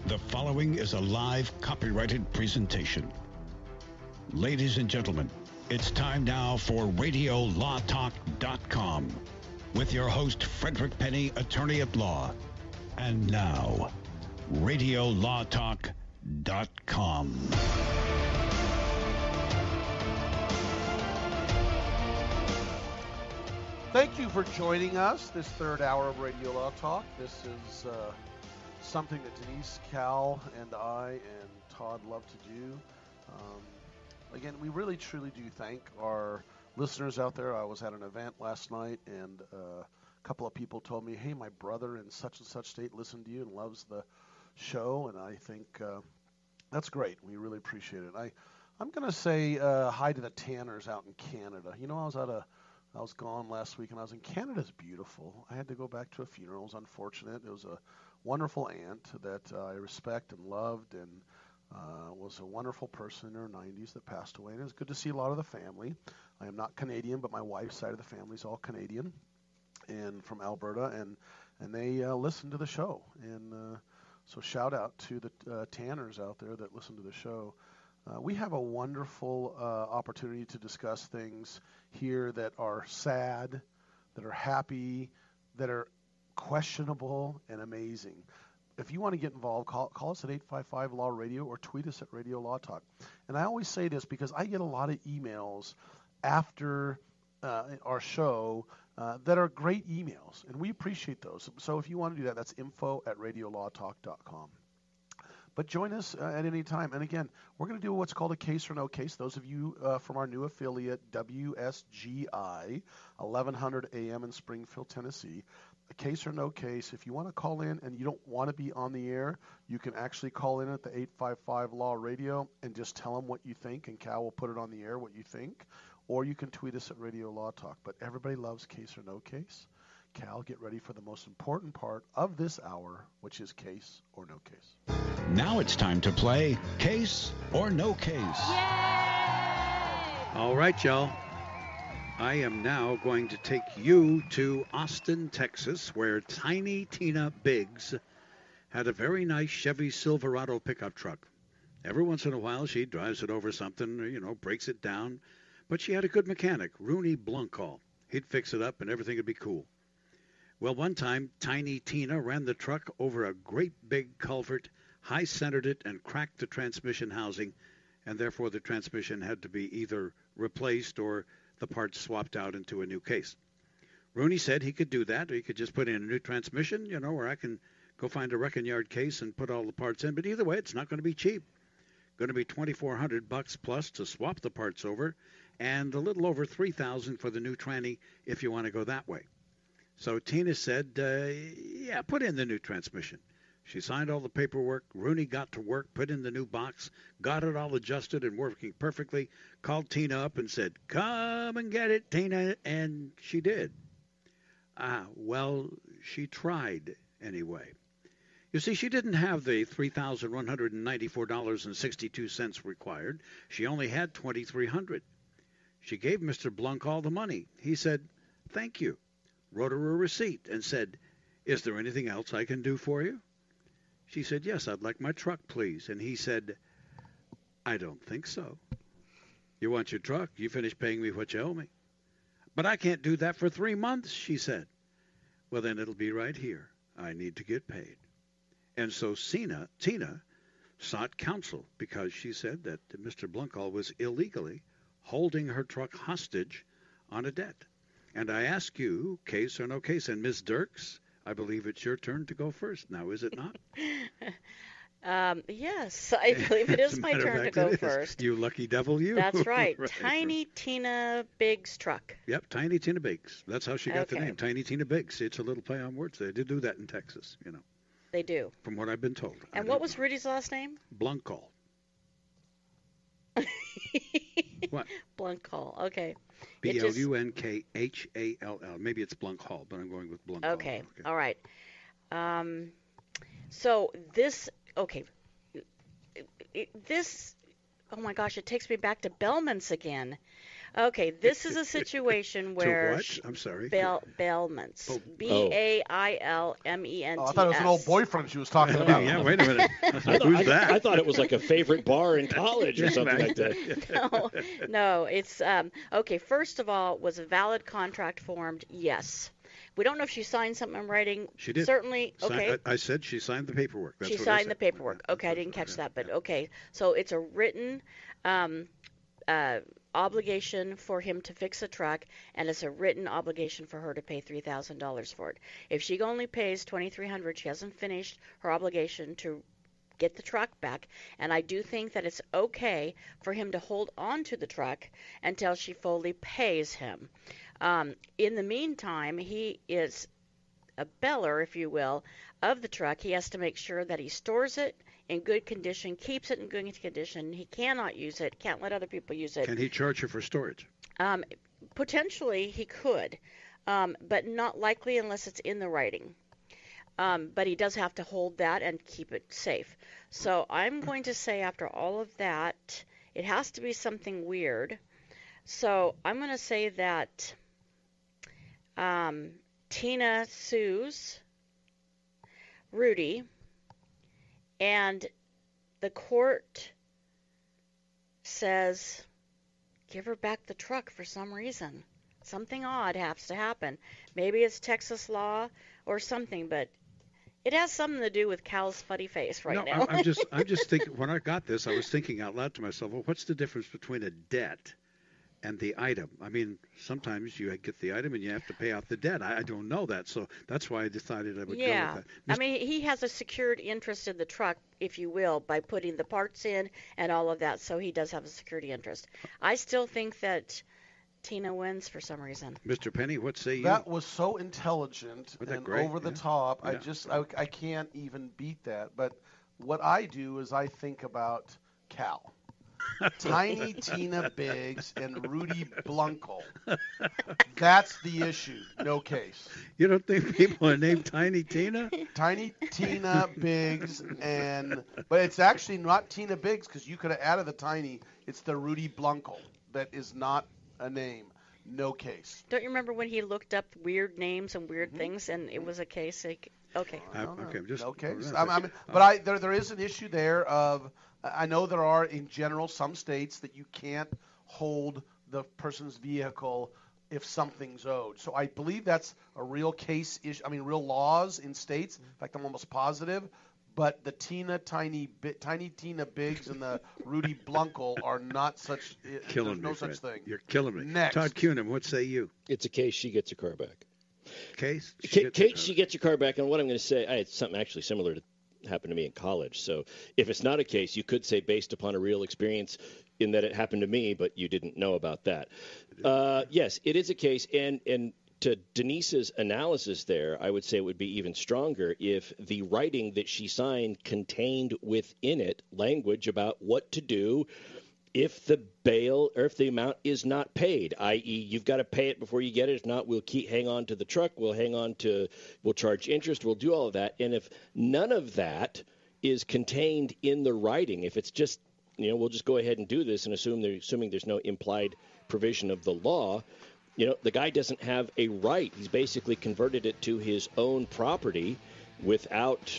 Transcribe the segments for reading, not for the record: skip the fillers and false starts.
The following is a live copyrighted presentation. Ladies and gentlemen, it's time now for RadioLawTalk.com with your host, Frederick Penny, attorney at law. And now, RadioLawTalk.com. Thank you for joining us this third hour of Radio Law Talk. This is something that Denise, Cal, and I and Todd love to do. Again, we really truly do thank our listeners out there. I was at an event last night, and a couple of people told me, hey, my brother in such and such state listened to you and loves the show, and I think that's great. We really appreciate it. I'm going to say hi to the Tanners out in Canada. You know, I was gone last week, and I was in Canada. It's beautiful. I had to go back to a funeral. It was unfortunate. It was a wonderful aunt that I respect and loved, and was a wonderful person in her 90s that passed away. And it was good to see a lot of the family. I am not Canadian, but my wife's side of the family is all Canadian and from Alberta, and they listen to the show. And so shout out to the Tanners out there that listen to the show. We have a wonderful opportunity to discuss things here that are sad, that are happy, that are questionable and amazing. If you want to get involved, call us at 855 Law Radio or tweet us at Radio Law Talk. And I always say this because I get a lot of emails after our show that are great emails, and we appreciate those. So if you want to do that, that's info@radiolawtalk.com. But join us at any time. And again, we're going to do what's called a case or no case. Those of you from our new affiliate, WSGI, 1100 AM in Springfield, Tennessee, a case or no case. If you want to call in and you don't want to be on the air, you can actually call in at the 855 Law Radio and just tell them what you think, and Cal will put it on the air what you think. Or you can tweet us at Radio Law Talk. But everybody loves case or no case. Cal, get ready for the most important part of this hour, which is case or no case. Now it's time to play Case or No Case. Yay! All right, y'all. I am now going to take you to Austin, Texas, where Tiny Tina Biggs had a very nice Chevy Silverado pickup truck. Every once in a while, she drives it over something, breaks it down. But she had a good mechanic, Rooney Blunkall. He'd fix it up and everything would be cool. Well, one time, Tiny Tina ran the truck over a great big culvert, high-centered it, and cracked the transmission housing, and therefore the transmission had to be either replaced or the parts swapped out into a new case. Rooney said he could do that, or he could just put in a new transmission, or I can go find a wrecking yard case and put all the parts in. But either way, it's not going to be cheap. Going to be $2,400 plus to swap the parts over, and a little over $3,000 for the new tranny if you want to go that way. So Tina said, yeah, put in the new transmission. She signed all the paperwork. Rooney got to work, put in the new box, got it all adjusted and working perfectly, called Tina up and said, come and get it, Tina, and she did. Well, she tried anyway. You see, she didn't have the $3,194.62 required. She only had $2,300. She gave Mr. Blunkall the money. He said, thank you. Wrote her a receipt and said, is there anything else I can do for you? She said, yes, I'd like my truck, please. And he said, I don't think so. You want your truck? You finished paying me what you owe me. But I can't do that for 3 months, she said. Well, then it'll be right here. I need to get paid. And so Tina sought counsel because she said that Mr. Blunkall was illegally holding her truck hostage on a debt. And I ask you, case or no case, and Ms. Dirks, I believe it's your turn to go first now, is it not? Yes, I believe it is my turn to go first. You lucky devil, you. That's right. Right. Tiny Tina Biggs truck. Yep, Tiny Tina Biggs. That's how she got the Okay. name, Tiny Tina Biggs. It's a little play on words. They did do that in Texas, They do. from what I've been told. And what was Rudy's last name? Blunkall. What? Blunkall. Okay. Blunkall. Maybe it's Blunkall, but I'm going with Blunkall. Okay. All right. So this, okay. This oh my gosh, it takes me back to Belmonts again. Okay, this is a situation where To what? I'm sorry. Belmonts. Oh. Bailments. Oh, I thought it was an old boyfriend she was talking about. Yeah, wait a minute. Who's that? I thought it was like a favorite bar in college or something like that. No, it's okay. First of all, was a valid contract formed? Yes. We don't know if she signed something in writing. She did. Certainly, okay. I said she signed the paperwork. That's She what I signed the said. paperwork. Okay, I didn't catch that, but okay. So it's a written obligation for him to fix a truck, and it's a written obligation for her to pay $3,000 for it. If she only pays $2,300, she hasn't finished her obligation to get the truck back, and I do think that it's okay for him to hold on to the truck until she fully pays him. In the meantime, he is a beller, if you will, of the truck. He has to make sure that he stores it in good condition, keeps it in good condition. He cannot use it, can't let other people use it. Can he charge her for storage? Potentially he could, but not likely unless it's in the writing. But he does have to hold that and keep it safe. So I'm going to say after all of that, it has to be something weird. So I'm going to say that Tina sues Rudy, and the court says, give her back the truck for some reason. Something odd has to happen. Maybe it's Texas law or something, but it has something to do with Cal's funny face right now. I'm just thinking, when I got this, I was thinking out loud to myself, well, what's the difference between a debt and the item? I mean, sometimes you get the item and you have to pay off the debt. I don't know that, so that's why I decided I would go with that. I mean, he has a secured interest in the truck, if you will, by putting the parts in and all of that, so he does have a security interest. I still think that Tina wins for some reason. Mr. Penny, what say you? That was so intelligent and great? over the top. Yeah. I can't even beat that. But what I do is I think about Cal. Tiny Tina Biggs and Rudy Blunkel. That's the issue. No case. You don't think people are named Tiny Tina? Tiny Tina Biggs but it's actually not Tina Biggs because you could have added the tiny. It's the Rudy Blunkel. That is not a name. No case. Don't you remember when he looked up weird names and weird things and it was a case? Like, okay. Okay. No case. But there is an issue there of, I know there are in general some states that you can't hold the person's vehicle if something's owed. So I believe that's a real case issue. I mean, real laws in states. In fact, I'm almost positive. But the Tiny Tina Biggs and the Rudy Blunkel are not such. Killing there's no me, such thing. You're killing me. Next. Todd Cunin, what say you? It's a case. She gets her car back. Case? She gets her car back. And what I'm going to say, it's something actually similar to happened to me in college. So if it's not a case, you could say based upon a real experience in that it happened to me, but you didn't know about that. Yes, it is a case. And to Denise's analysis there, I would say it would be even stronger if the writing that she signed contained within it language about what to do if the bail or if the amount is not paid, i.e. you've got to pay it before you get it. If not, we'll hang on to the truck. We'll charge interest. We'll do all of that. And if none of that is contained in the writing, if it's just, we'll just go ahead and do this and assuming there's no implied provision of the law, the guy doesn't have a right. He's basically converted it to his own property without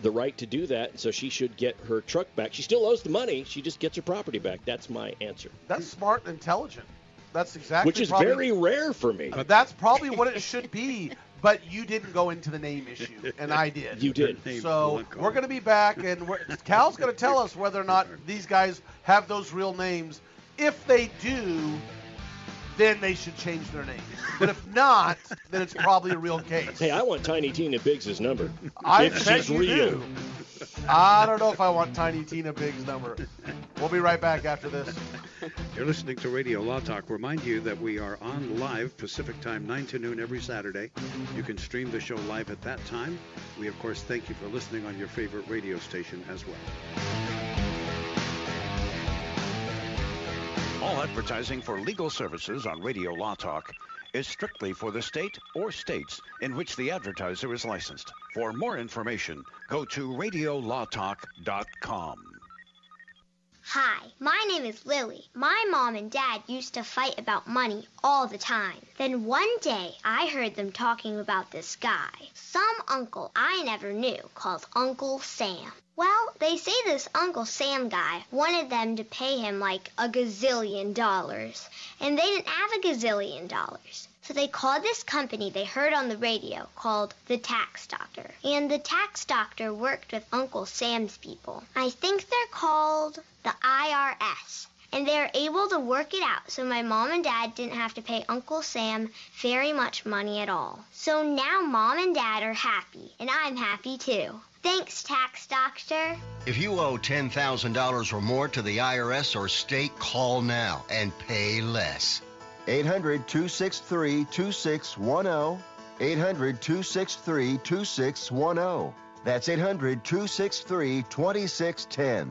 the right to do that, so she should get her truck back. She still owes the money. She just gets her property back. That's my answer. That's smart and intelligent. That's exactly which is very rare for me. That's probably what it should be, but you didn't go into the name issue, and I did. You did. So we're going to be back, and Cal's going to tell us whether or not these guys have those real names. If they do, then they should change their name. But if not, then it's probably a real case. Hey, I want Tiny Tina Biggs' number. I if bet she's you real. do. I don't know if I want Tiny Tina Biggs' number. We'll be right back after this. You're listening to Radio Law Talk. Remind you that we are on live Pacific time, 9 to noon every Saturday. You can stream the show live at that time. We, of course, thank you for listening on your favorite radio station as well. All advertising for legal services on Radio Law Talk is strictly for the state or states in which the advertiser is licensed. For more information, go to radiolawtalk.com. Hi, my name is Lily. My mom and dad used to fight about money all the time. Then one day, I heard them talking about this guy, some uncle I never knew, called Uncle Sam. Well, they say this Uncle Sam guy wanted them to pay him like $1 gazillion, and they didn't have $1 gazillion. So they called this company they heard on the radio called the Tax Doctor. And the Tax Doctor worked with Uncle Sam's people. I think they're called the IRS. And they were able to work it out so my mom and dad didn't have to pay Uncle Sam very much money at all. So now mom and dad are happy, and I'm happy too. Thanks, Tax Doctor. If you owe $10,000 or more to the IRS or state, call now and pay less. 800-263-2610. 800-263-2610. That's 800-263-2610.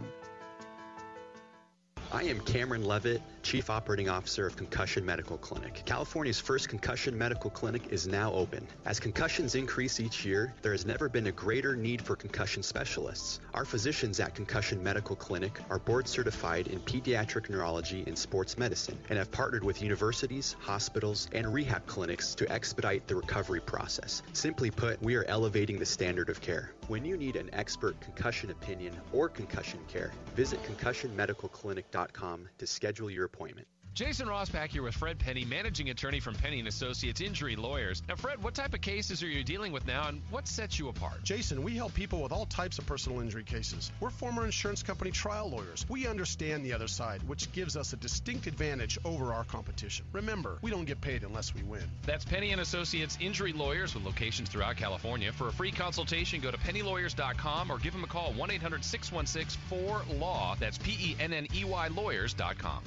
I am Cameron Levitt, Chief Operating Officer of Concussion Medical Clinic. California's first concussion medical clinic is now open. As concussions increase each year, there has never been a greater need for concussion specialists. Our physicians at Concussion Medical Clinic are board certified in pediatric neurology and sports medicine and have partnered with universities, hospitals, and rehab clinics to expedite the recovery process. Simply put, we are elevating the standard of care. When you need an expert concussion opinion or concussion care, visit concussionmedicalclinic.com to schedule your appointment. Jason Rosbach here with Fred Penny, managing attorney from Penny & Associates Injury Lawyers. Now, Fred, what type of cases are you dealing with now, and what sets you apart? Jason, we help people with all types of personal injury cases. We're former insurance company trial lawyers. We understand the other side, which gives us a distinct advantage over our competition. Remember, we don't get paid unless we win. That's Penny & Associates Injury Lawyers with locations throughout California. For a free consultation, go to pennylawyers.com or give them a call, 1-800-616-4LAW. That's PENNEY lawyers.com.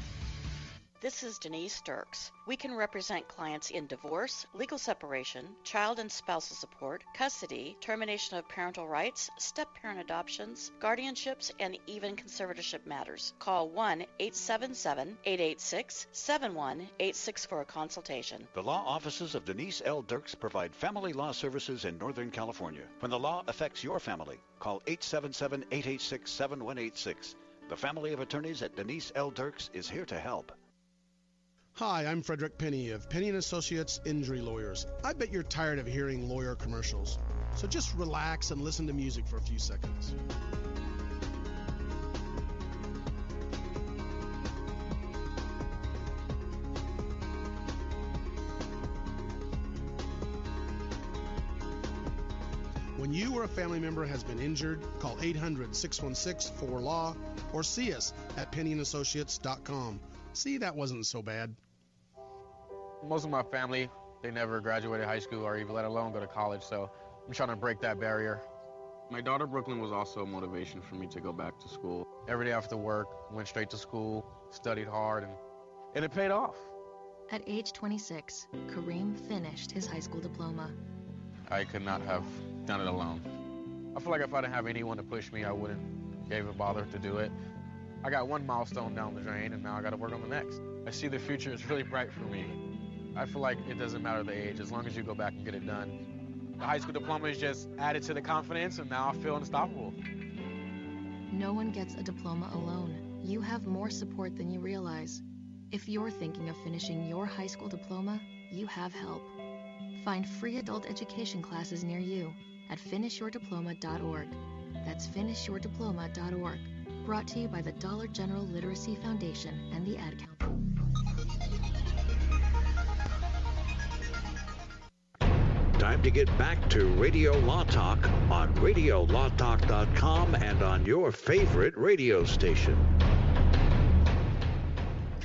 This is Denise Sturks. We can represent clients in divorce, legal separation, child and spousal support, custody, termination of parental rights, step-parent adoptions, guardianships, and even conservatorship matters. Call 1-877-886-7186 for a consultation. The law offices of Denise L. Dirks provide family law services in Northern California. When the law affects your family, call 877-886-7186. The family of attorneys at Denise L. Dirks is here to help. Hi, I'm Frederick Penny of Penny & Associates Injury Lawyers. I bet you're tired of hearing lawyer commercials, so just relax and listen to music for a few seconds. When you or a family member has been injured, call 800-616-4LAW or see us at PennyandAssociates.com. See, that wasn't so bad. Most of my family, they never graduated high school or even let alone go to college, so I'm trying to break that barrier. My daughter Brooklyn was also a motivation for me to go back to school. Every day after work, went straight to school, studied hard, and it paid off. At age 26, Kareem finished his high school diploma. I could not have done it alone. I feel like if I didn't have anyone to push me, I wouldn't even bother to do it. I got one milestone down the drain, and now I got to work on the next. I see the future is really bright for me. I feel like it doesn't matter the age, as long as you go back and get it done. The high school diploma is just added to the confidence, and now I feel unstoppable. No one gets a diploma alone. You have more support than you realize. If you're thinking of finishing your high school diploma, you have help. Find free adult education classes near you at finishyourdiploma.org. That's finishyourdiploma.org. Brought to you by the Dollar General Literacy Foundation and the Ad Council. Time to get back to Radio Law Talk on RadioLawTalk.com and on your favorite radio station.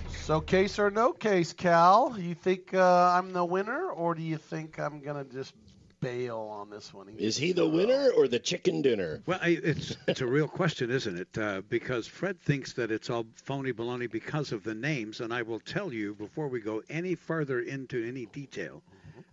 So case or no case, Cal? You think I'm the winner, or do you think I'm going to just bail on this one? Is he the winner or the chicken dinner? Well, it's a real question, isn't it? Because Fred thinks that it's all phony baloney because of the names, and I will tell you before we go any further into any detail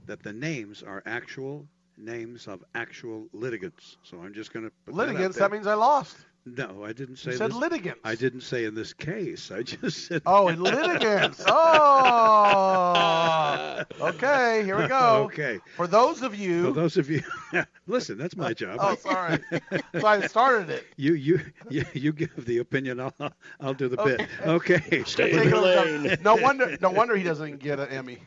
that the names are actual names of actual litigants. So I'm just going to put litigants. That means I lost. No, I didn't say You said this. litigants. I didn't say in this case. I just said. Oh, in litigants. Oh. Okay, here we go. Okay. For those of you. Listen, that's my job. Oh, sorry. So I started it. You give the opinion. I'll do the bit. Okay. Stay in your lane. No wonder he doesn't get an Emmy.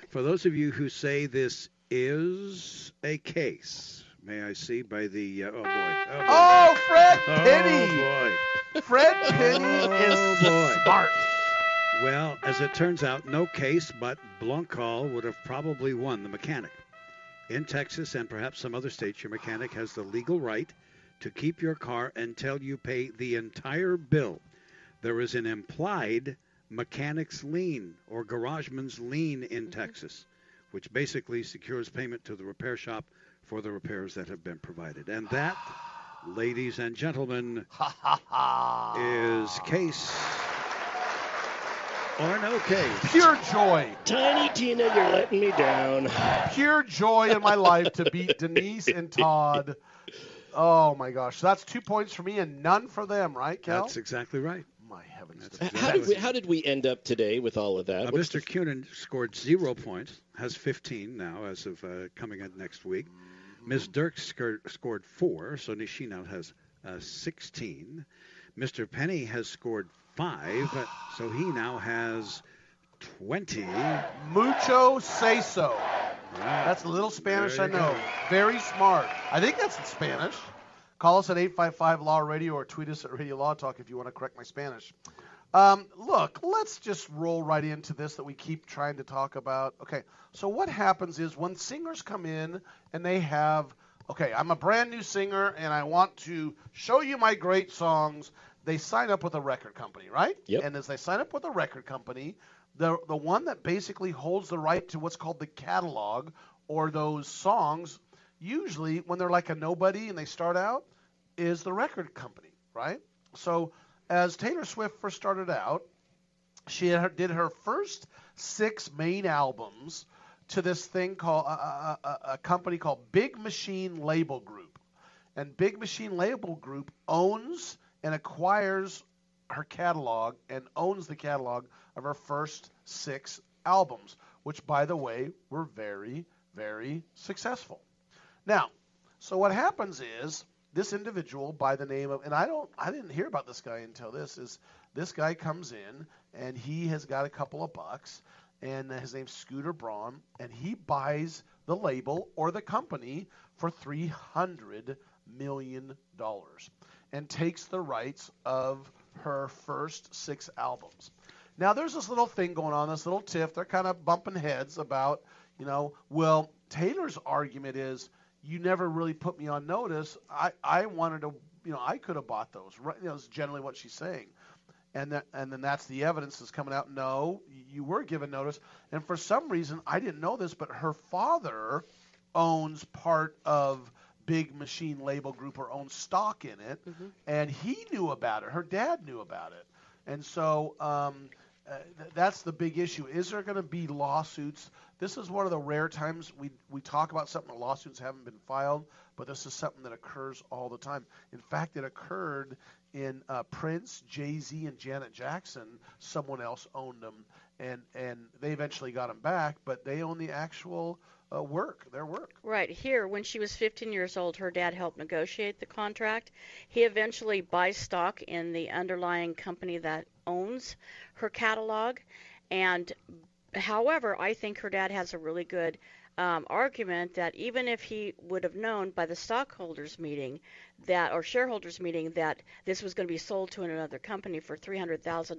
For those of you who say this is a case, may I see by the oh boy. Oh, Fred Penny. Oh boy. Fred Penny is smart. Well, as it turns out, no case, but Blancal would have probably won the mechanic. In Texas and perhaps some other states, your mechanic has the legal right to keep your car until you pay the entire bill. There is an implied mechanic's lien or garageman's lien in Texas, which basically secures payment to the repair shop for the repairs that have been provided. And that, ladies and gentlemen, is case or no case. Pure joy. Tiny Tina, you're letting me down. Pure joy in my life to beat Denise and Todd. Oh, my gosh. So that's 2 points for me and none for them, right, Cal? That's exactly right. My heavens. How did we end up today with all of that? Mr. Cunin scored 0 points, has 15 now as of coming in next week. Ms. Dirks scored 4, so she now has 16. Mr. Penny has scored 5, so he now has 20. Mucho say so. That's a little Spanish, I know. Very smart. I think that's in Spanish. Call us at 855-LAW-RADIO or tweet us at Radio Law Talk if you want to correct my Spanish. Look, let's just roll right into this that we keep trying to talk about. Okay, so what happens is when singers come in and they have, okay, I'm a brand new singer and I want to show you my great songs, they sign up with a record company, right? Yep. And as they sign up with a record company, the one that basically holds the right to what's called the catalog or those songs, usually when they're like a nobody and they start out, is the record company, right? So as Taylor Swift first started out, she did her first 6 main albums to this thing called a company called Big Machine Label Group. And Big Machine Label Group owns and acquires her catalog and owns the catalog of her first 6 albums, which, by the way, were very, very successful. Now, so what happens is this individual by the name of, and I didn't hear about this guy until this guy comes in and he has got a couple of bucks and his name's Scooter Braun and he buys the label or the company for $300 million and takes the rights of her first 6 albums. Now there's this little thing going on, this little tiff. They're kind of bumping heads about, well, Taylor's argument is, you never really put me on notice. I wanted to, I could have bought those. Right, is generally what she's saying. And then that's the evidence that's coming out. No, you were given notice. And for some reason, I didn't know this, but her father owns part of Big Machine Label Group or owns stock in it. Mm-hmm. And he knew about it. Her dad knew about it. And so that's the big issue. Is there going to be lawsuits? This is one of the rare times we talk about something the lawsuits haven't been filed, but this is something that occurs all the time. In fact, it occurred in Prince, Jay-Z, and Janet Jackson. Someone else owned them, and they eventually got them back, but they own the actual their work. Right. Here, when she was 15 years old, her dad helped negotiate the contract. He eventually buys stock in the underlying company that owns her catalog, and however, I think her dad has a really good argument that even if he would have known by the stockholders meeting or shareholders meeting that this was going to be sold to another company for $300,000.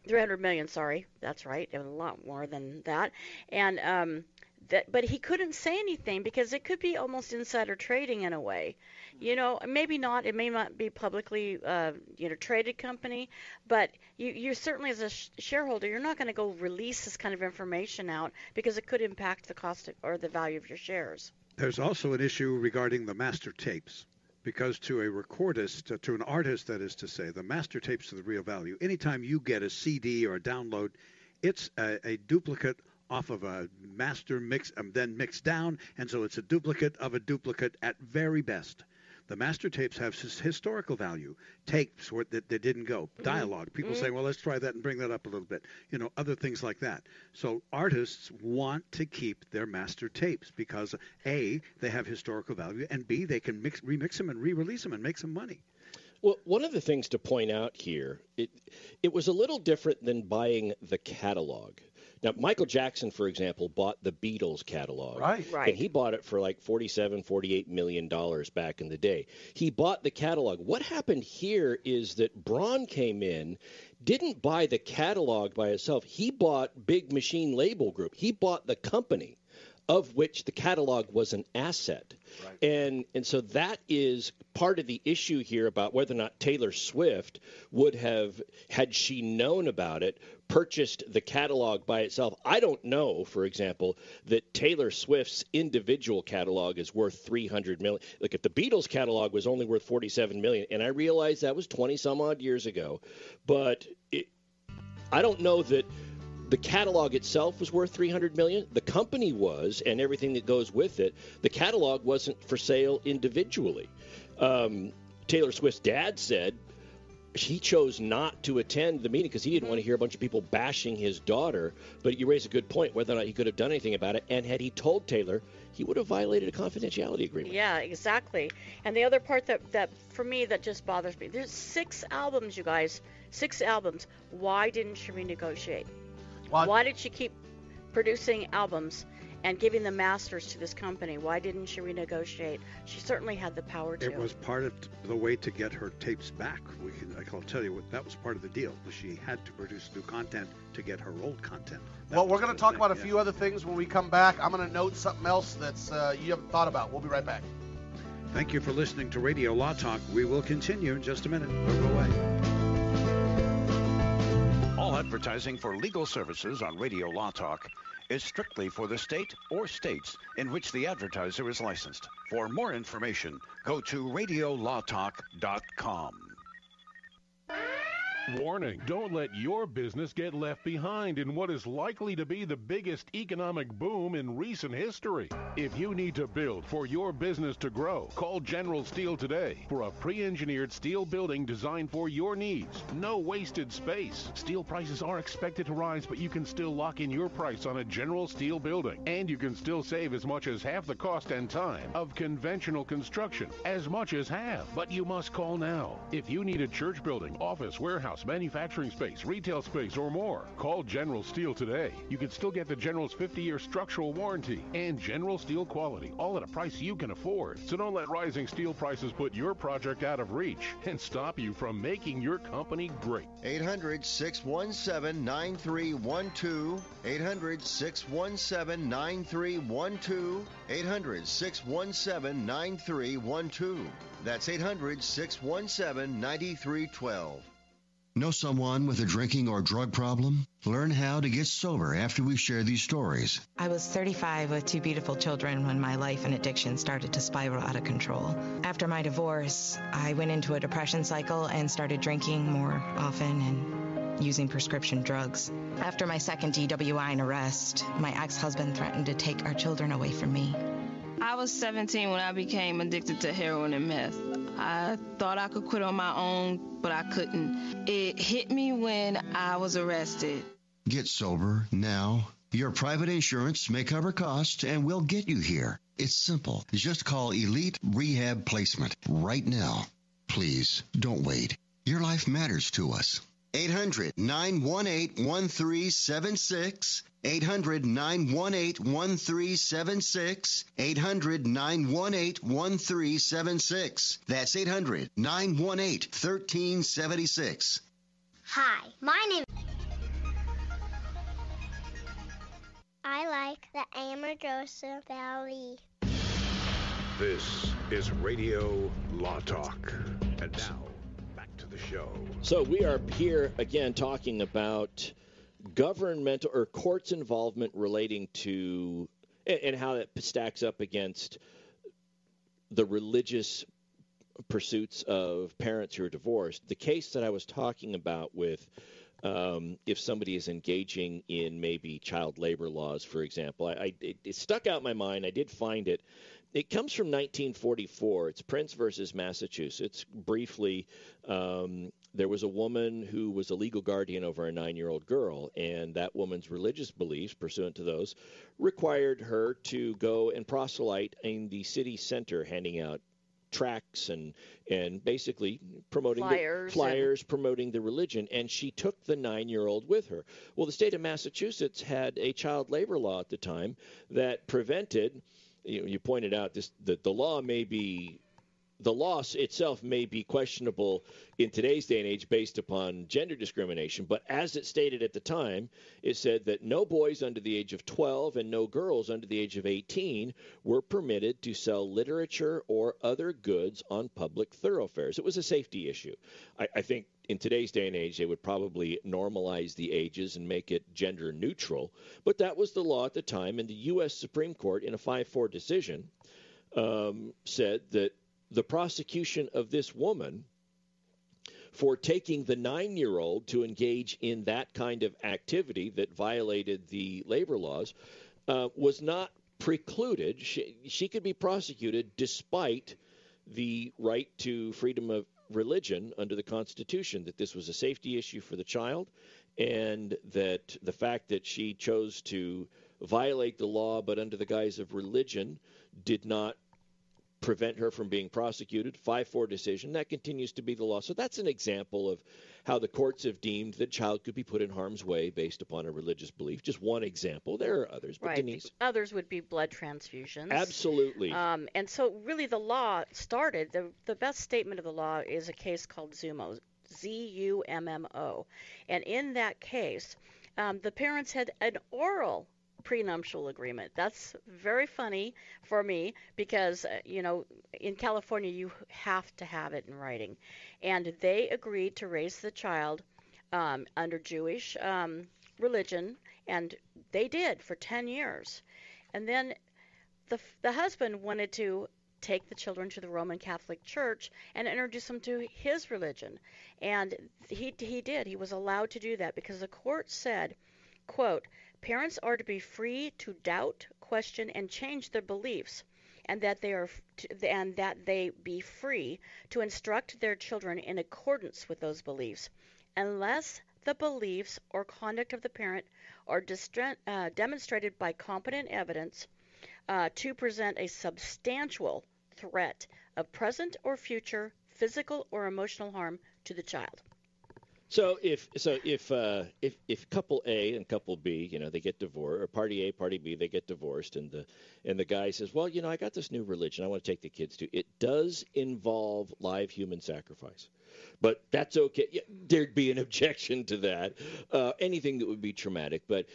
$300 million, sorry. That's right. It was a lot more than that. And but he couldn't say anything because it could be almost insider trading in a way. Maybe not. It may not be publicly, traded company, but you certainly as a shareholder, you're not going to go release this kind of information out because it could impact the cost or the value of your shares. There's also an issue regarding the master tapes, because to a recordist, to an artist, that is to say, the master tapes are the real value. Anytime you get a CD or a download, it's a duplicate off of a master mix and then mixed down, and so it's a duplicate of a duplicate at very best. The master tapes have historical value. Tapes that didn't go. Dialogue. People say, well, let's try that and bring that up a little bit. Other things like that. So artists want to keep their master tapes because, A, they have historical value, and B, they can remix them and re-release them and make some money. Well, one of the things to point out here, it was a little different than buying the catalog. Now, Michael Jackson, for example, bought the Beatles catalog. Right. And he bought it for like $47-48 million back in the day. He bought the catalog. What happened here is that Braun came in, didn't buy the catalog by itself. He bought Big Machine Label Group. He bought the company, of which the catalog was an asset. Right. And so that is part of the issue here about whether or not Taylor Swift would have, had she known about it, purchased the catalog by itself. I don't know, for example, that Taylor Swift's individual catalog is worth $300 million. Like if the Beatles catalog was only worth $47 million, and I realize that was 20 some odd years ago, but I don't know that the catalog itself was worth $300 million. The company was, and everything that goes with it. The catalog wasn't for sale individually. Taylor Swift's dad said he chose not to attend the meeting because he didn't want to hear a bunch of people bashing his daughter. But you raise a good point, whether or not he could have done anything about it. And had he told Taylor, he would have violated a confidentiality agreement. Yeah, exactly. And the other part that for me that just bothers me, there's 6 albums, you guys, 6 albums. Why didn't she renegotiate? Why did she keep producing albums and giving the masters to this company? Why didn't she renegotiate? She certainly had the power to. It was part of the way to get her tapes back. I'll tell you that was part of the deal. She had to produce new content to get her old content. Well, we're going to talk about a few other things when we come back. I'm going to note something else that's you haven't thought about. We'll be right back. Thank you for listening to Radio Law Talk. We will continue in just a minute. Don't go away. All advertising for legal services on Radio Law Talk is strictly for the state or states in which the advertiser is licensed. For more information, go to radiolawtalk.com. Warning, don't let your business get left behind in what is likely to be the biggest economic boom in recent history. If you need to build for your business to grow, call General Steel today for a pre-engineered steel building designed for your needs. No wasted space. Steel prices are expected to rise, but you can still lock in your price on a General Steel building. And you can still save as much as half the cost and time of conventional construction. As much as half. But you must call now. If you need a church building, office, warehouse, manufacturing space, retail space, or more, call General Steel today. You can still get the General's 50-year structural warranty and General Steel quality, all at a price you can afford. So don't let rising steel prices put your project out of reach and stop you from making your company great. 800-617-9312. 800-617-9312. 800-617-9312. That's 800-617-9312. Know someone with a drinking or drug problem? Learn how to get sober after we share these stories. I was 35 with 2 beautiful children when my life and addiction started to spiral out of control. After my divorce, I went into a depression cycle and started drinking more often and using prescription drugs. After my second DWI and arrest, my ex-husband threatened to take our children away from me. I was 17 when I became addicted to heroin and meth. I thought I could quit on my own, but I couldn't. It hit me when I was arrested. Get sober now. Your private insurance may cover costs and we'll get you here. It's simple. Just call Elite Rehab Placement right now. Please, don't wait. Your life matters to us. 800-918-1376. 800-918-1376. 800-918-1376. That's 800-918-1376. Hi, my name. I like the Amargosa Valley. This is Radio Law Talk. And now, back to the show. So we are here again talking about governmental or courts' involvement relating to and how that stacks up against the religious pursuits of parents who are divorced. The case that I was talking about with if somebody is engaging in maybe child labor laws, for example, it stuck out in my mind. I did find it. It comes from 1944. It's Prince versus Massachusetts. Briefly, there was a woman who was a legal guardian over a 9-year-old girl, and that woman's religious beliefs, pursuant to those, required her to go and proselyte in the city center, handing out tracts and basically promoting flyers promoting the religion, and she took the 9-year-old with her. Well, the state of Massachusetts had a child labor law at the time that prevented, you pointed out this, that the law itself may be questionable in today's day and age based upon gender discrimination, but as it stated at the time, it said that no boys under the age of 12 and no girls under the age of 18 were permitted to sell literature or other goods on public thoroughfares. It was a safety issue. I think in today's day and age, they would probably normalize the ages and make it gender neutral, but that was the law at the time, and the U.S. Supreme Court, in a 5-4 decision, said that the prosecution of this woman for taking the 9-year-old to engage in that kind of activity that violated the labor laws was not precluded. She could be prosecuted despite the right to freedom of religion under the Constitution, that this was a safety issue for the child, and that the fact that she chose to violate the law but under the guise of religion did not prevent her from being prosecuted. 5-4 decision. That continues to be the law. So that's an example of how the courts have deemed that a child could be put in harm's way based upon a religious belief. Just one example. There are others. But right. Denise. Others would be blood transfusions. Absolutely. And so really the law started, the best statement of the law is a case called Zummo, Z-U-M-M-O. And in that case, the parents had an oral prenuptial agreement. That's very funny for me because, in California, you have to have it in writing. And they agreed to raise the child under Jewish religion, and they did for 10 years. And then the husband wanted to take the children to the Roman Catholic Church and introduce them to his religion. And he did. He was allowed to do that because the court said, quote, parents are to be free to doubt, question, and change their beliefs, and that they be free to instruct their children in accordance with those beliefs, unless the beliefs or conduct of the parent are demonstrated by competent evidence to present a substantial threat of present or future physical or emotional harm to the child. So if couple A and couple B, they get divorced, or party A, party B, they get divorced, and the guy says, well, I got this new religion I want to take the kids to. It does involve live human sacrifice, but that's okay. Yeah, there'd be an objection to that. Anything that would be traumatic, but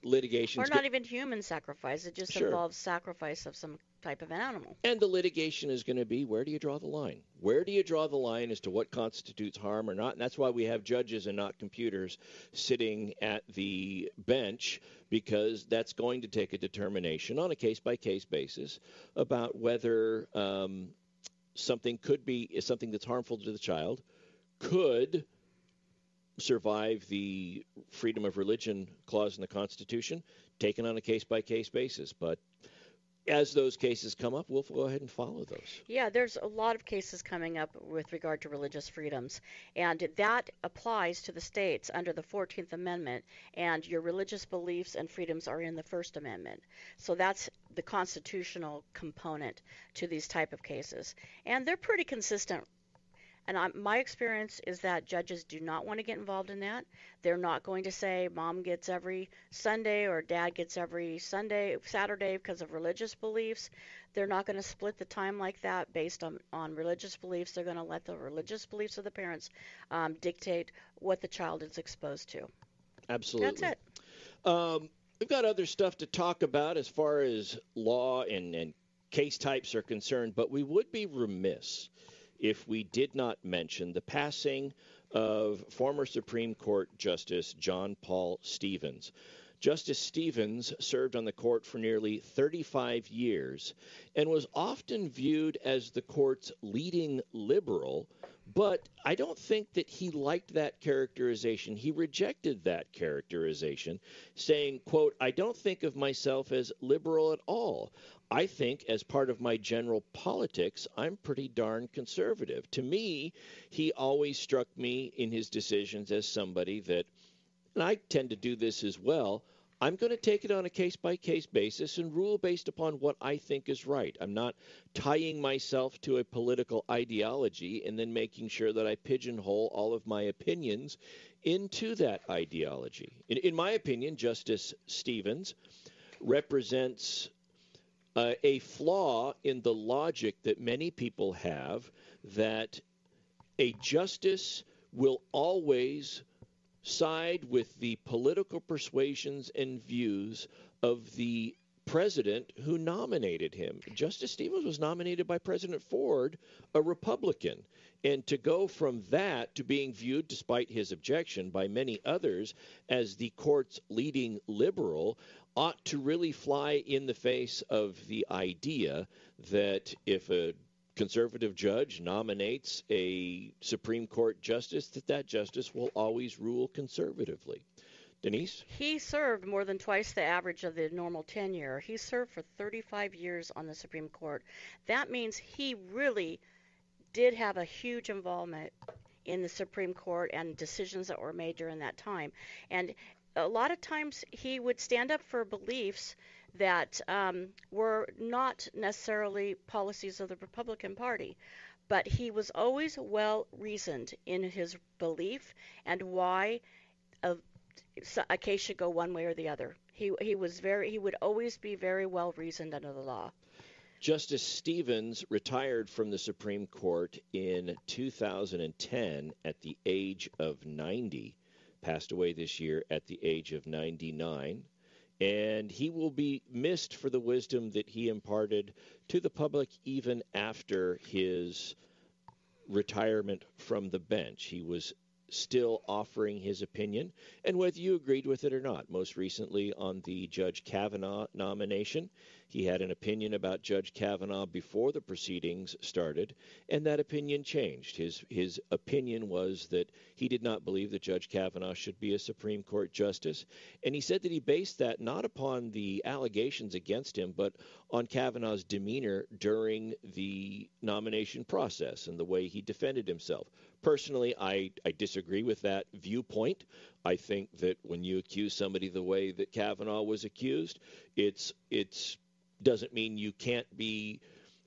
litigation. Or not even human sacrifice. It just involves sacrifice of some type of an animal. And the litigation is going to be, where do you draw the line? Where do you draw the line as to what constitutes harm or not? And that's why we have judges and not computers sitting at the bench, because that's going to take a determination on a case-by-case basis about whether something that's harmful to the child could survive the freedom of religion clause in the Constitution, taken on a case-by-case basis. But as those cases come up, we'll go ahead and follow those. Yeah, there's a lot of cases coming up with regard to religious freedoms, and that applies to the states under the 14th Amendment, and your religious beliefs and freedoms are in the First Amendment. So that's the constitutional component to these type of cases, and they're pretty consistent. And my experience is that judges do not want to get involved in that. They're not going to say mom gets every Sunday or dad gets every Saturday because of religious beliefs. They're not going to split the time like that based on religious beliefs. They're going to let the religious beliefs of the parents dictate what the child is exposed to. Absolutely. That's it. We've got other stuff to talk about as far as law and case types are concerned, but we would be remiss if we did not mention the passing of former Supreme Court Justice John Paul Stevens. Justice Stevens served on the court for nearly 35 years and was often viewed as the court's leading liberal But I don't think that he liked that characterization. He rejected that characterization, saying, quote, I don't think of myself as liberal at all. I think as part of my general politics, I'm pretty darn conservative. To me, he always struck me in his decisions as somebody that, and I tend to do this as well, I'm going to take it on a case-by-case basis and rule based upon what I think is right. I'm not tying myself to a political ideology and then making sure that I pigeonhole all of my opinions into that ideology. In my opinion, Justice Stevens represents a flaw in the logic that many people have, that a justice will always side with the political persuasions and views of the president who nominated him. Justice Stevens was nominated by President Ford, a Republican. And to go from that to being viewed, despite his objection, by many others as the court's leading liberal ought to really fly in the face of the idea that if a conservative judge nominates a Supreme Court justice, that justice will always rule conservatively. Denise? He served more than twice the average of the normal tenure. He served for 35 years on the Supreme Court. That means he really did have a huge involvement in the Supreme Court and decisions that were made during that time. And a lot of times he would stand up for beliefs that were not necessarily policies of the Republican Party, but he was always well reasoned in his belief and why a case should go one way or the other. He would always be very well reasoned under the law. Justice Stevens retired from the Supreme Court in 2010 at the age of 90, passed away this year at the age of 99. And he will be missed for the wisdom that he imparted to the public even after his retirement from the bench. He was still offering his opinion, and whether you agreed with it or not. Most recently on the Judge Kavanaugh nomination, he had an opinion about Judge Kavanaugh before the proceedings started, and that opinion changed. His opinion was that he did not believe that Judge Kavanaugh should be a Supreme Court justice, and he said that he based that not upon the allegations against him, but on Kavanaugh's demeanor during the nomination process and the way he defended himself. Personally, I disagree with that viewpoint. I think that when you accuse somebody the way that Kavanaugh was accused, it's doesn't mean you can't be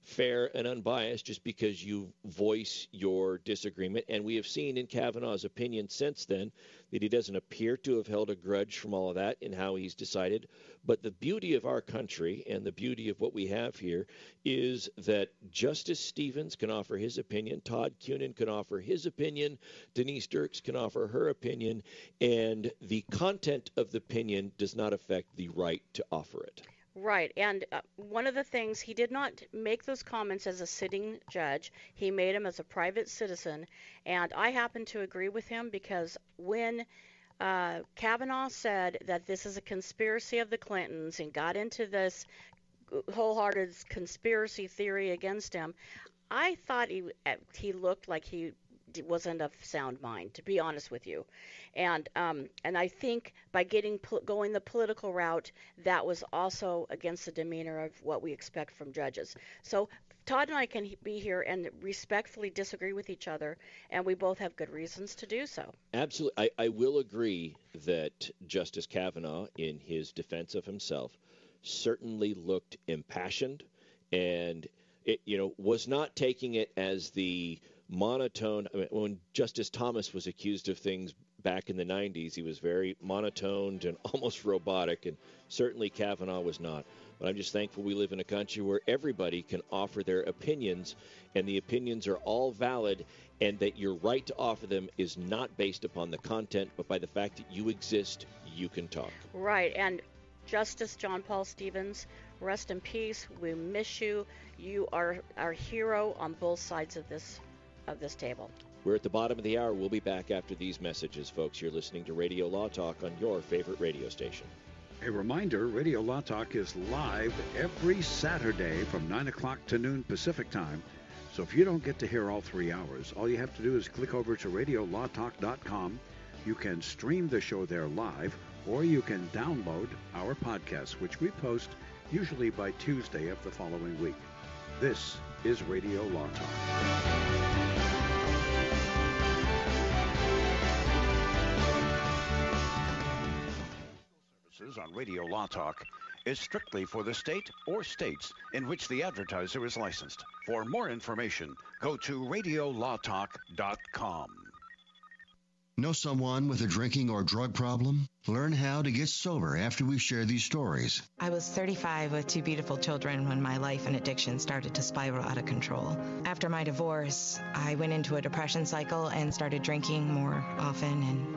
fair and unbiased just because you voice your disagreement. And we have seen in Kavanaugh's opinion since then that he doesn't appear to have held a grudge from all of that in how he's decided. But the beauty of our country and the beauty of what we have here is that Justice Stevens can offer his opinion, Todd Cunin can offer his opinion, Denise Dirks can offer her opinion, and the content of the opinion does not affect the right to offer it. Right, and one of the things, he did not make those comments as a sitting judge. He made them as a private citizen, and I happen to agree with him because when Kavanaugh said that this is a conspiracy of the Clintons and got into this wholehearted conspiracy theory against him, I thought he looked like he wasn't of sound mind, to be honest with you. And I think by going the political route, that was also against the demeanor of what we expect from judges. So Todd and I can be here and respectfully disagree with each other, and we both have good reasons to do so. Absolutely. I will agree that Justice Kavanaugh, in his defense of himself, certainly looked impassioned and was not taking it as the monotone. I mean, when Justice Thomas was accused of things back in the 90s, he was very monotoned and almost robotic, and certainly Kavanaugh was not. But I'm just thankful we live in a country where everybody can offer their opinions, and the opinions are all valid, and that your right to offer them is not based upon the content, but by the fact that you exist, you can talk. Right, and Justice John Paul Stevens, rest in peace. We miss you. You are our hero on both sides of this table. We're at the bottom of the hour. We'll be back after these messages, folks. You're listening to Radio Law Talk on your favorite radio station. A reminder, Radio Law Talk is live every Saturday from 9 o'clock to noon Pacific Time. So if you don't get to hear all 3 hours, all you have to do is click over to radiolawtalk.com. You can stream the show there live, or you can download our podcast, which we post usually by Tuesday of the following week. This is Radio Law Talk. On Radio Law Talk is strictly for the state or states in which the advertiser is licensed. For more information, go to radiolawtalk.com. Know someone with a drinking or drug problem? Learn how to get sober after we share these stories. I was 35 with 2 beautiful children when my life and addiction started to spiral out of control. After my divorce, I went into a depression cycle and started drinking more often and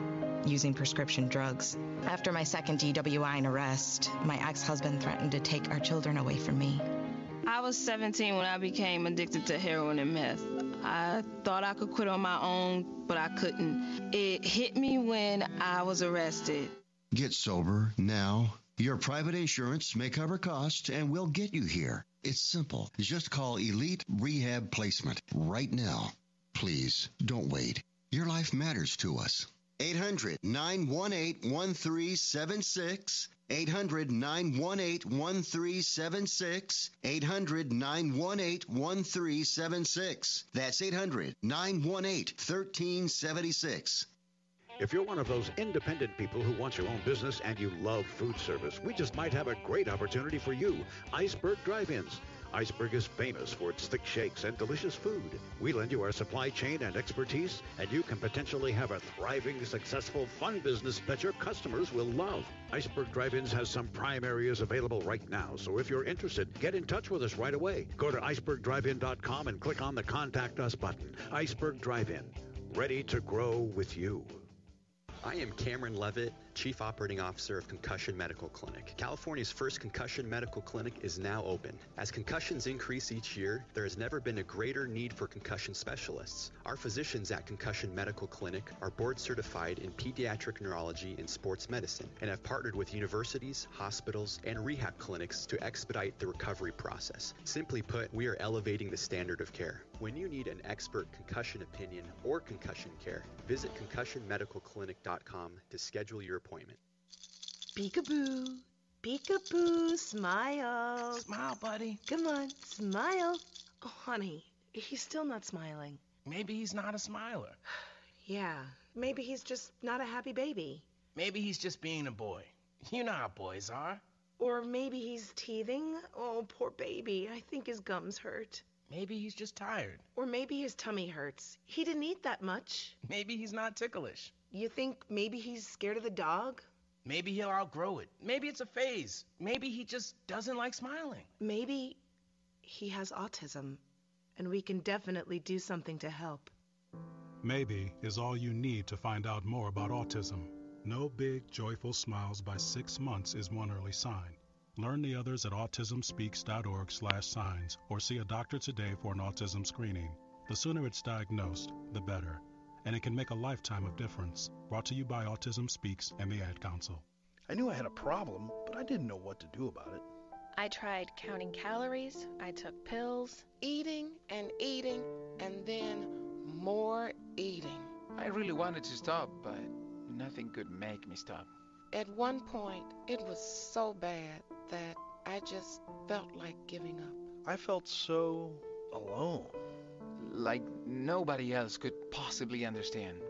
using prescription drugs. After my second DWI and arrest, my ex-husband threatened to take our children away from me. I was 17 when I became addicted to heroin and meth. I thought I could quit on my own, but I couldn't. It hit me when I was arrested. Get sober now. Your private insurance may cover costs and we'll get you here. It's simple. Just call Elite Rehab Placement right now. Please, don't wait. Your life matters to us. 800-918-1376. 800-918-1376. 800-918-1376. That's 800-918-1376. If you're one of those independent people who wants your own business and you love food service, we just might have a great opportunity for you. Iceberg Drive-Ins. Iceberg is famous for its thick shakes and delicious food. We lend you our supply chain and expertise, and you can potentially have a thriving, successful, fun business that your customers will love. Iceberg Drive-Ins has some prime areas available right now, so if you're interested, get in touch with us right away. Go to icebergdrivein.com and click on the Contact Us button. Iceberg Drive-In, ready to grow with you. I am Cameron Levitt, Chief Operating Officer of Concussion Medical Clinic. California's first concussion medical clinic is now open. As concussions increase each year, there has never been a greater need for concussion specialists. Our physicians at Concussion Medical Clinic are board certified in pediatric neurology and sports medicine and have partnered with universities, hospitals, and rehab clinics to expedite the recovery process. Simply put, we are elevating the standard of care. When you need an expert concussion opinion or concussion care, visit concussionmedicalclinic.com to schedule your appointment. Peekaboo, peekaboo, smile. Smile, buddy. Come on, smile. Oh, honey, he's still not smiling. Maybe he's not a smiler. Yeah, maybe he's just not a happy baby. Maybe he's just being a boy. You know how boys are. Or maybe he's teething. Oh, poor baby. I think his gums hurt. Maybe he's just tired. Or maybe his tummy hurts. He didn't eat that much. Maybe he's not ticklish. You think maybe he's scared of the dog? Maybe he'll outgrow it. Maybe it's a phase. Maybe he just doesn't like smiling. Maybe he has autism, and we can definitely do something to help. Maybe is all you need to find out more about autism. No big, joyful smiles by 6 months is one early sign. Learn the others at autismspeaks.org/signs or see a doctor today for an autism screening. The sooner it's diagnosed, the better. And it can make a lifetime of difference. Brought to you by Autism Speaks and the Ad Council. I knew I had a problem, but I didn't know what to do about it. I tried counting calories, I took pills, eating, and then more eating. I really wanted to stop, but nothing could make me stop. At one point, it was so bad that I just felt like giving up. I felt so alone. Like nobody else could possibly understand.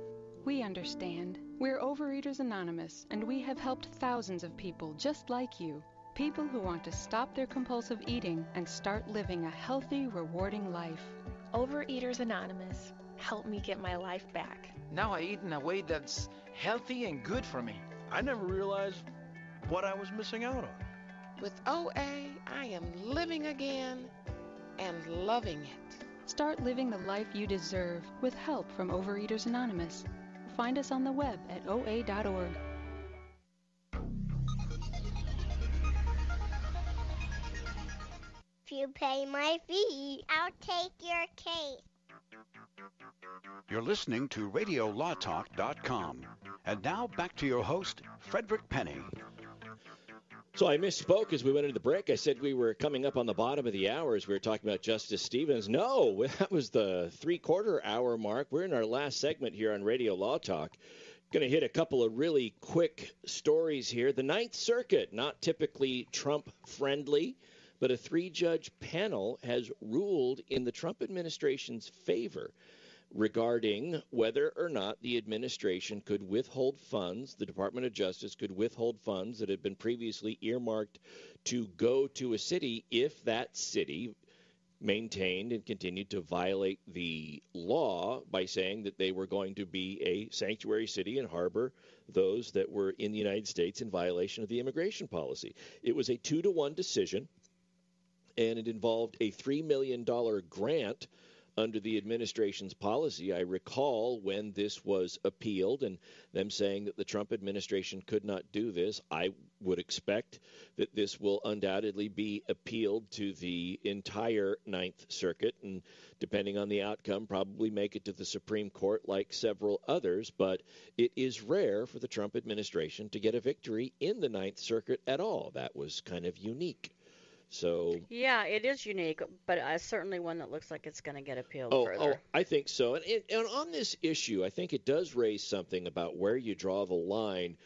We understand. We're Overeaters Anonymous, and we have helped thousands of people just like you. People who want to stop their compulsive eating and start living a healthy, rewarding life. Overeaters Anonymous helped me get my life back. Now I eat in a way that's healthy and good for me. I never realized what I was missing out on. With OA, I am living again and loving it. Start living the life you deserve with help from Overeaters Anonymous. Find us on the web at oa.org. If you pay my fee, I'll take your case. You're listening to RadioLawTalk.com. And now back to your host, Frederick Penny. So I misspoke as we went into the break. I said we were coming up on the bottom of the hour as we were talking about Justice Stevens. No, that was the three-quarter hour mark. We're in our last segment here on Radio Law Talk. Going to hit a couple of really quick stories here. The Ninth Circuit, not typically Trump-friendly, but a three-judge panel has ruled in the Trump administration's favor regarding whether or not the administration could withhold funds, the Department of Justice could withhold funds that had been previously earmarked to go to a city if that city maintained and continued to violate the law by saying that they were going to be a sanctuary city and harbor those that were in the United States in violation of the immigration policy. It was a 2-1 decision, and it involved a $3 million grant under the administration's policy. I recall when this was appealed and them saying that the Trump administration could not do this. I would expect that this will undoubtedly be appealed to the entire Ninth Circuit and, depending on the outcome, probably make it to the Supreme Court like several others. But it is rare for the Trump administration to get a victory in the Ninth Circuit at all. That was kind of unique. So yeah, it is unique, but certainly one that looks like it's going to get appealed further. Oh, I think so. And on this issue, I think it does raise something about where you draw the line.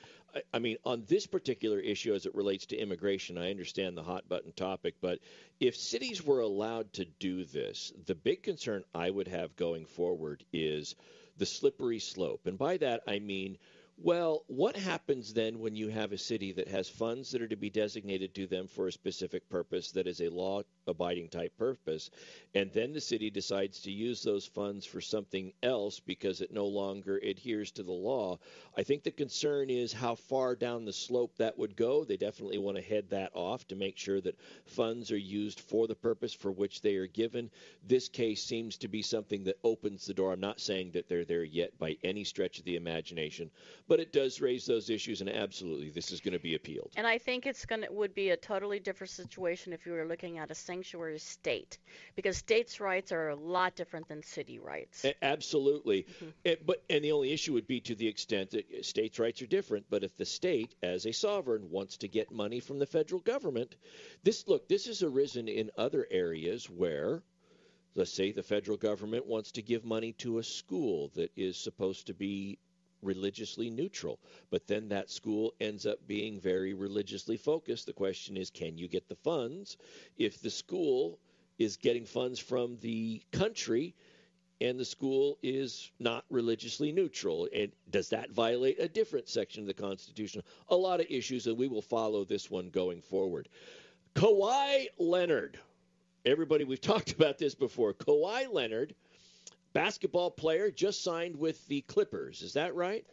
I mean, on this particular issue as it relates to immigration, I understand the hot button topic, but if cities were allowed to do this, the big concern I would have going forward is the slippery slope. And by that, I mean, well, what happens then when you have a city that has funds that are to be designated to them for a specific purpose that is a law-abiding type purpose, and then the city decides to use those funds for something else because it no longer adheres to the law? I think the concern is how far down the slope that would go. They definitely want to head that off to make sure that funds are used for the purpose for which they are given. This case seems to be something that opens the door. I'm not saying that they're there yet by any stretch of the imagination, but it does raise those issues, and absolutely, this is going to be appealed. And I think would be a totally different situation if you were looking at a sanctuary state, because states' rights are a lot different than city rights. Absolutely. And the only issue would be to the extent that states' rights are different, but if the state, as a sovereign, wants to get money from the federal government, this has arisen in other areas where, let's say the federal government wants to give money to a school that is supposed to be religiously neutral, but then that school ends up being very religiously focused. The question is, can you get the funds if the school is getting funds from the country and the school is not religiously neutral? And does that violate a different section of the Constitution? A lot of issues, and we will follow this one going forward. Kawhi Leonard. Everybody, we've talked about this before. Kawhi Leonard, basketball player, just signed with the Clippers. Is that right?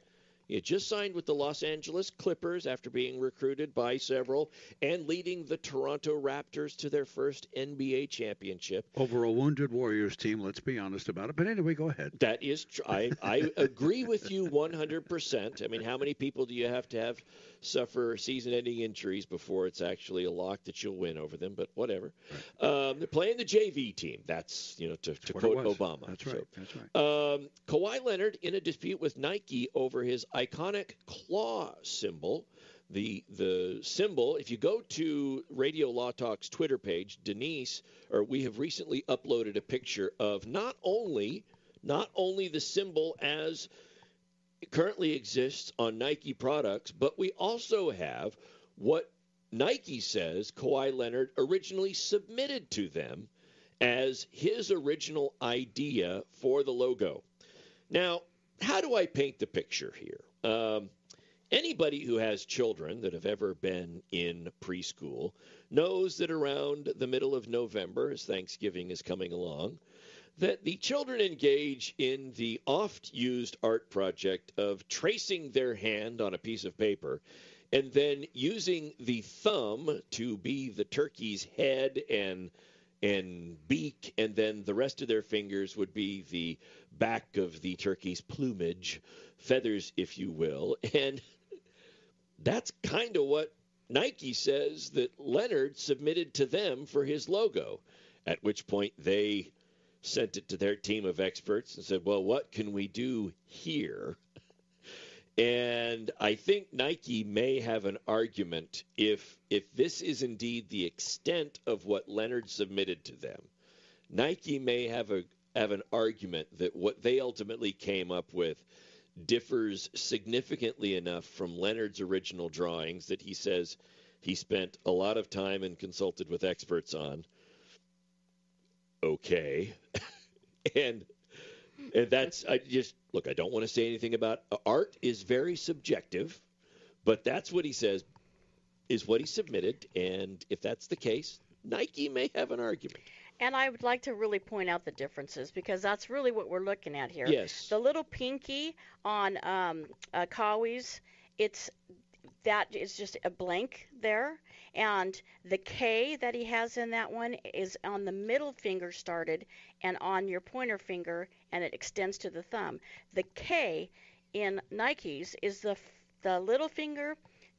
He had just signed with the Los Angeles Clippers after being recruited by several and leading the Toronto Raptors to their first NBA championship. Over a wounded Warriors team, let's be honest about it. But anyway, go ahead. That is true. I agree with you 100%. I mean, how many people do you have to suffer season-ending injuries before it's actually a lock that you'll win over them? But whatever. Right. They're playing the JV team. That's, to quote Obama. That's right. That's right. Kawhi Leonard in a dispute with Nike over his iconic claw symbol. The symbol, if you go to Radio Law Talk's Twitter page, we have recently uploaded a picture of not only the symbol as it currently exists on Nike products, but we also have what Nike says Kawhi Leonard originally submitted to them as his original idea for the logo. Now, how do I paint the picture here? Anybody who has children that have ever been in preschool knows that around the middle of November, as Thanksgiving is coming along, that the children engage in the oft-used art project of tracing their hand on a piece of paper and then using the thumb to be the turkey's head and beak, and then the rest of their fingers would be the back of the turkey's plumage, feathers, if you will. And that's kind of what Nike says that Leonard submitted to them for his logo, at which point they sent it to their team of experts and said, well, what can we do here? And I think Nike may have an argument if this is indeed the extent of what Leonard submitted to them. Nike may have an argument that what they ultimately came up with differs significantly enough from Leonard's original drawings that he says he spent a lot of time and consulted with experts on. Okay. and that's, I don't want to say anything about art is very subjective, but that's what he says is what he submitted. And if that's the case, Nike may have an argument. And I would like to really point out the differences because that's really what we're looking at here. Yes. The little pinky on Kawi's, that is just a blank there. And the K that he has in that one is on the middle finger started and on your pointer finger, and it extends to the thumb. The K in Nike's is the little finger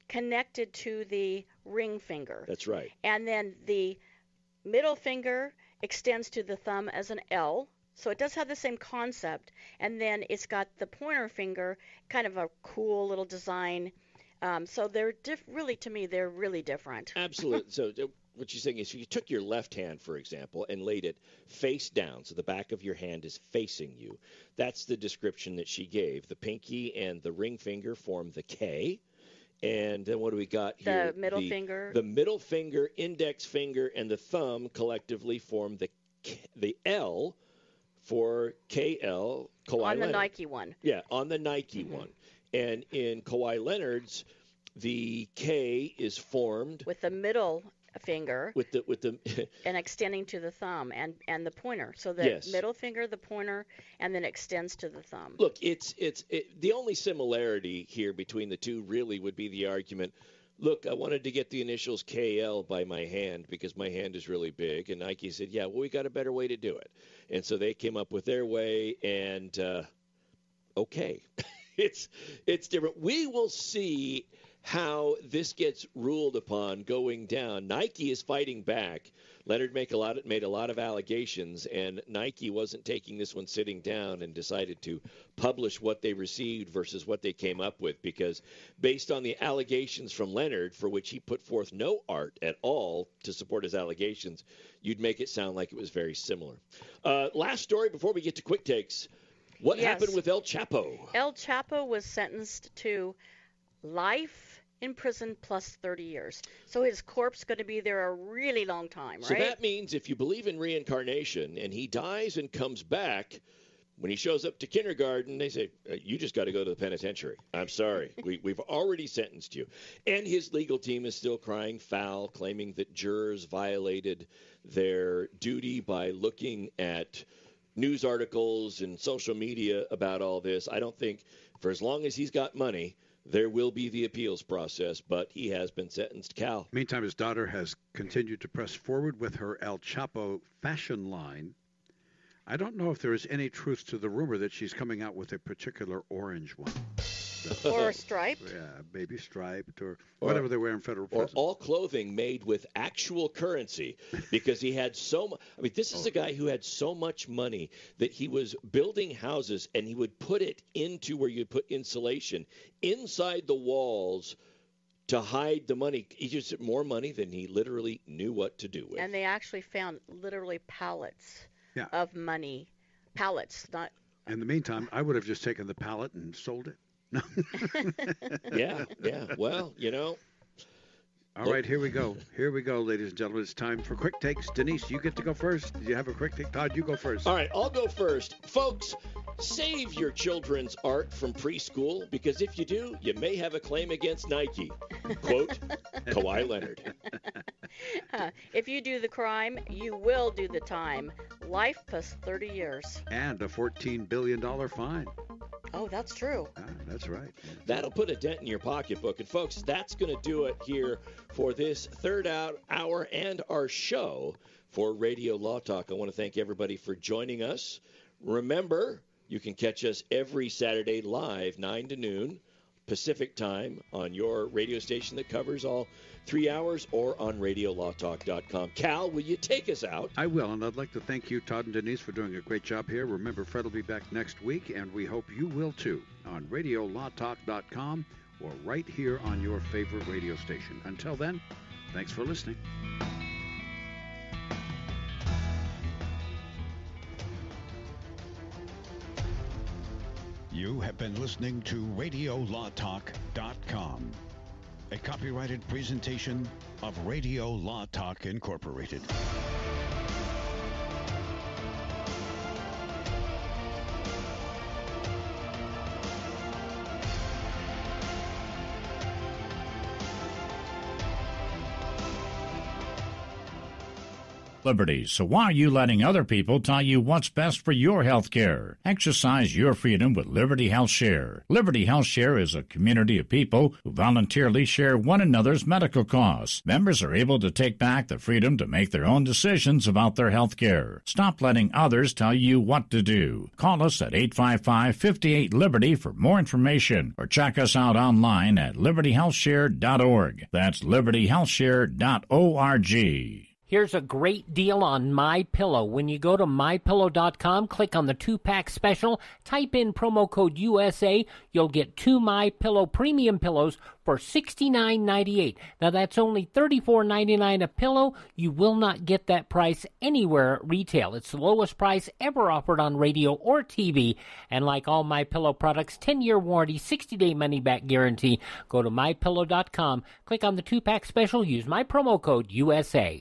connected to the ring finger. That's right. And then the middle finger extends to the thumb as an L. So it does have the same concept. And then it's got the pointer finger, kind of a cool little design. So they're really, to me, they're really different. Absolutely. So what you're saying is if you took your left hand, for example, and laid it face down, so the back of your hand is facing you, that's the description that she gave. The pinky and the ring finger form the K. And then what do we got here? The middle finger. The middle finger, index finger, and the thumb collectively form the L for KL, Kawhi Leonard. On the Nike one. Yeah, on the Nike one. And in Kawhi Leonard's, the K is formed with the middle finger with the and extending to the thumb and the pointer. So the middle finger, the pointer, and then extends to the thumb. Look, it's the only similarity here between the two really would be the argument. Look, I wanted to get the initials KL by my hand because my hand is really big. And Nike said, yeah, well, we got a better way to do it. And so they came up with their way, and okay. It's different. We will see how this gets ruled upon going down. Nike is fighting back. Leonard made a lot of allegations, and Nike wasn't taking this one sitting down and decided to publish what they received versus what they came up with, because based on the allegations from Leonard, for which he put forth no art at all to support his allegations, you'd make it sound like it was very similar. Last story before we get to quick takes. What happened with El Chapo? El Chapo was sentenced to life in prison plus 30 years. So his corpse going to be there a really long time, right? So that means if you believe in reincarnation and he dies and comes back, when he shows up to kindergarten, they say, you just got to go to the penitentiary. I'm sorry. We've already sentenced you. And his legal team is still crying foul, claiming that jurors violated their duty by looking at news articles and social media about all this. I don't think for as long as he's got money, there will be the appeals process, but he has been sentenced, Cal. Meantime, his daughter has continued to press forward with her El Chapo fashion line. I don't know if there is any truth to the rumor that she's coming out with a particular orange one. Or striped. Yeah, maybe striped or whatever they wear in federal prison. Or all clothing made with actual currency, because he had so much. I mean, this is a guy who had so much money that he was building houses and he would put it into where you put insulation inside the walls to hide the money. He just had more money than he literally knew what to do with. And they actually found literally pallets of money. Pallets, not. In the meantime, I would have just taken the pallet and sold it. Yeah. Well, you know. All right, here we go, ladies and gentlemen. It's time for quick takes. Denise, you get to go first. Do you have a quick take? Todd, you go first. All right, I'll go first. Folks, save your children's art from preschool, because if you do, you may have a claim against Nike. Quote, Kawhi Leonard. If you do the crime, you will do the time. Life plus 30 years. And a $14 billion fine. Oh, that's true. That's right. That'll put a dent in your pocketbook. And, folks, that's going to do it here for this third hour and our show for Radio Law Talk. I want to thank everybody for joining us. Remember, you can catch us every Saturday live, 9 to noon, Pacific time on your radio station that covers all 3 hours, or on RadioLawTalk.com. Cal, will you take us out? I will, and I'd like to thank you, Todd and Denise, for doing a great job here. Remember, Fred will be back next week, and we hope you will too, on RadioLawTalk.com or right here on your favorite radio station. Until then, thanks for listening. You have been listening to RadioLawTalk.com, a copyrighted presentation of Radio Law Talk Incorporated. Liberty. So why are you letting other people tell you what's best for your health care? Exercise your freedom with Liberty Health Share. Liberty Health Share is a community of people who voluntarily share one another's medical costs. Members are able to take back the freedom to make their own decisions about their health care. Stop letting others tell you what to do. Call us at 855-58-LIBERTY for more information, or check us out online at libertyhealthshare.org. That's libertyhealthshare.org. Here's a great deal on MyPillow. When you go to MyPillow.com, click on the 2-pack special, type in promo code USA, you'll get 2 MyPillow premium pillows for $69.98. Now that's only $34.99 a pillow. You will not get that price anywhere at retail. It's the lowest price ever offered on radio or TV. And like all MyPillow products, 10-year warranty, 60-day money-back guarantee. Go to MyPillow.com, click on the 2-pack special, use my promo code USA.